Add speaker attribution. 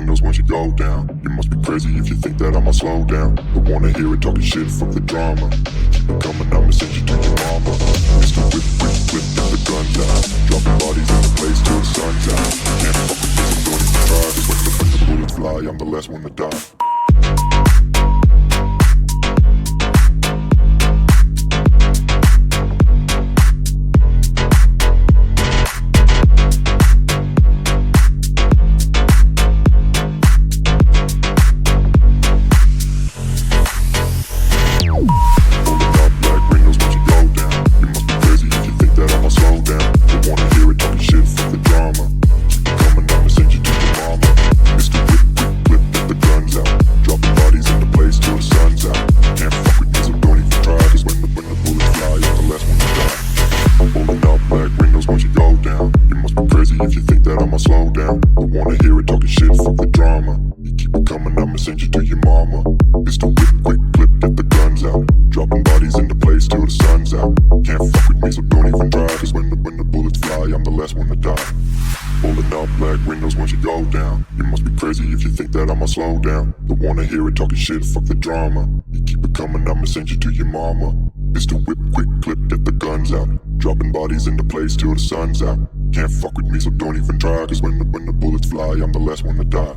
Speaker 1: windows once you go down. You must be crazy if you think that I'ma slow down. Don't wanna hear it talking shit, fuck the drama. Keep it coming, I'ma send you to your mama. Mr. Whip, whip, whip, get the guns out. Dropping bodies in the place till the sun's out. Can't fuck with me, so don't even try. Cause when the bullets fly, I'm the last one to die. If you think that I'ma slow down, don't wanna hear it talking shit, fuck the drama. You keep it coming, I'ma send you to your mama. Pistol whip, quick clip, get the guns out. Dropping bodies into place till the sun's out. Can't fuck with me, so don't even try. Cause when the bullets fly, I'm the last one to die. Pulling up black windows once you go down. You must be crazy if you think that I'ma slow down. Don't wanna hear it talking shit, fuck the drama. You keep it coming, I'ma send you to your mama. Pistol whip, quick clip, get the guns out. Dropping bodies into place till the sun's out. Can't fuck with me, so don't even try. Cause when the bullets fly, I'm the last one to die.